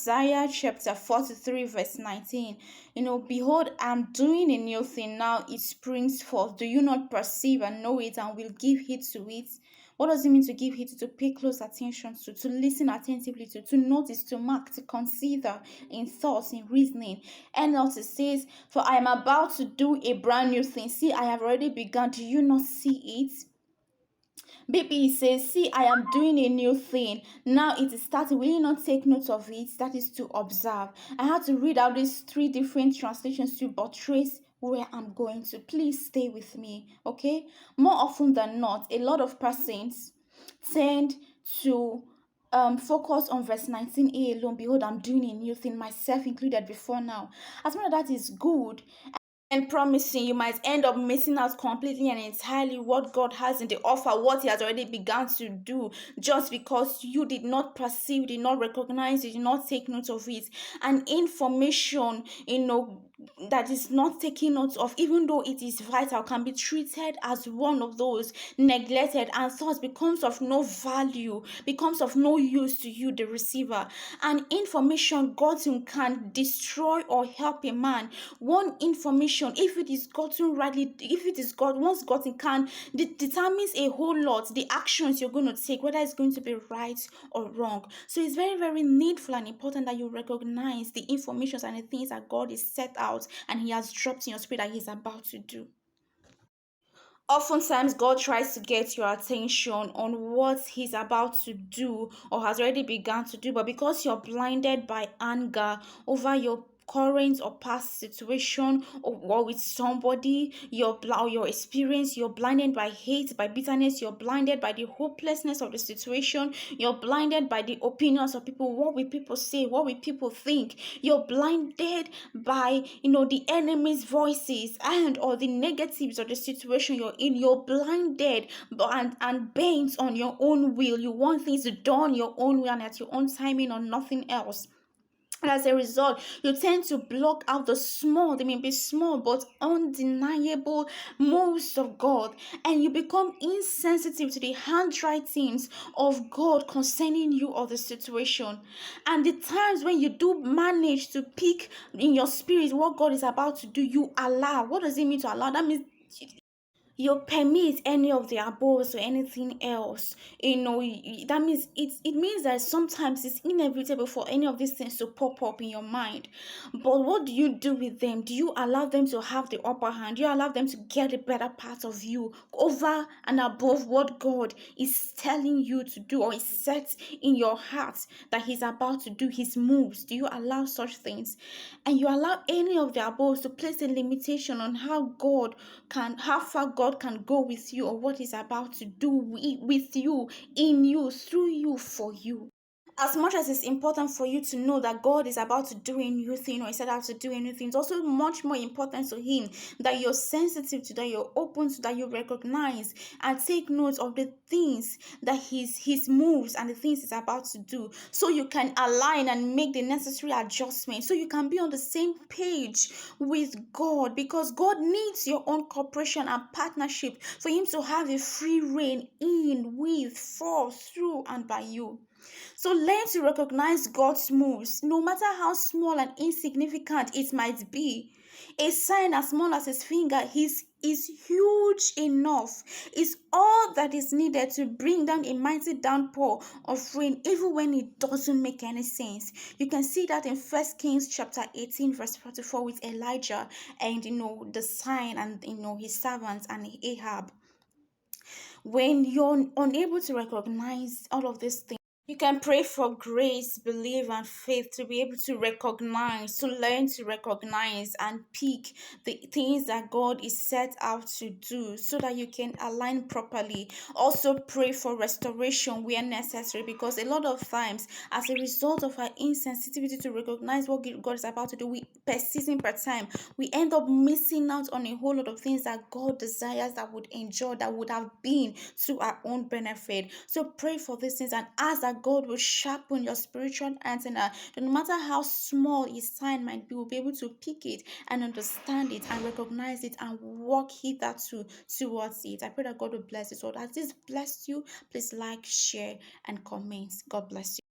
Isaiah chapter 43 verse 19. Behold, I'm doing a new thing now, it springs forth. Do you not perceive and know it, and will give heed to it? What does it mean to give heed to pay close attention to listen attentively to notice, to mark, to consider in thoughts, in reasoning? And else it says, for I am about to do a brand new thing. See, I have already begun. Do you not see it? Baby says, see, I am doing a new thing. Now it is starting. Will you not take note of it? That is to observe. I had to read out these three different translations to buttress where I'm going to. Please stay with me, okay? More often than not, a lot of persons tend to focus on verse 19a alone. Behold, I'm doing a new thing, myself included before now. As much as that is good and promising, you might end up missing out completely and entirely what God has in the offer, what He has already begun to do, just because you did not perceive, did not recognize, did not take note of it. And information, that is not taken note of, even though it is vital, can be treated as one of those neglected, and thus becomes of no value, becomes of no use to you, the receiver. And information gotten can destroy or help a man. One information, if it is gotten rightly, if it is once gotten, can determines a whole lot the actions you're going to take, whether it's going to be right or wrong. So it's very, very needful and important that you recognize the informations and the things that God is set out and He has dropped in your spirit that He's about to do. Oftentimes, God tries to get your attention on what He's about to do or has already begun to do, but because you're blinded by anger over your current or past situation, or with somebody, your experience, you're blinded by hate, by bitterness, you're blinded by the hopelessness of the situation, you're blinded by the opinions of people. What will people say? What will people think? You're blinded by the enemy's voices and or the negatives of the situation you're in. You're blinded and bent on your own will. You want things done your own way and at your own timing or nothing else. And as a result, you tend to block out the small, they may be small but undeniable moves of God, and you become insensitive to the handwritings of God concerning you or the situation. And the times when you do manage to pick in your spirit what God is about to do, you allow. What does it mean to allow? That means you permit any of the above or anything else, that means it means that sometimes it's inevitable for any of these things to pop up in your mind. But what do you do with them? Do you allow them to have the upper hand? Do you allow them to get a better part of you over and above what God is telling you to do or is set in your heart that He's about to do, His moves? Do you allow such things? And you allow any of the above to place a limitation on how far God can go with you or what He's about to do with you, in you, through you, for you. As much as it's important for you to know that God is about to do a new thing or He said out to do a new thing, it's also much more important to Him that you're sensitive to, that you're open to, that you recognize and take note of the things that His moves and the things He's about to do, so you can align and make the necessary adjustments, so you can be on the same page with God, because God needs your own cooperation and partnership for Him to have a free reign in, with, for, through, and by you. So learn to recognize God's moves, no matter how small and insignificant it might be. A sign as small as His finger is huge enough. It's all that is needed to bring down a mighty downpour of rain, even when it doesn't make any sense. You can see that in 1 Kings chapter 18 verse 44 with Elijah and the sign and his servants and Ahab. When you're unable to recognize all of these things, you can pray for grace, belief, and faith to be able to recognize, to learn to recognize and pick the things that God is set out to do so that you can align properly. Also pray for restoration where necessary, because a lot of times, as a result of our insensitivity to recognize what God is about to do, we per season, per time, we end up missing out on a whole lot of things that God desires, that would enjoy, that would have been to our own benefit. So pray for these things and ask that God will sharpen your spiritual antenna. No matter how small His sign might be, we'll be able to pick it and understand it and recognize it and walk hitherto towards it. I pray that God will bless it. So as this blessed you, please like, share, and comment. God bless you.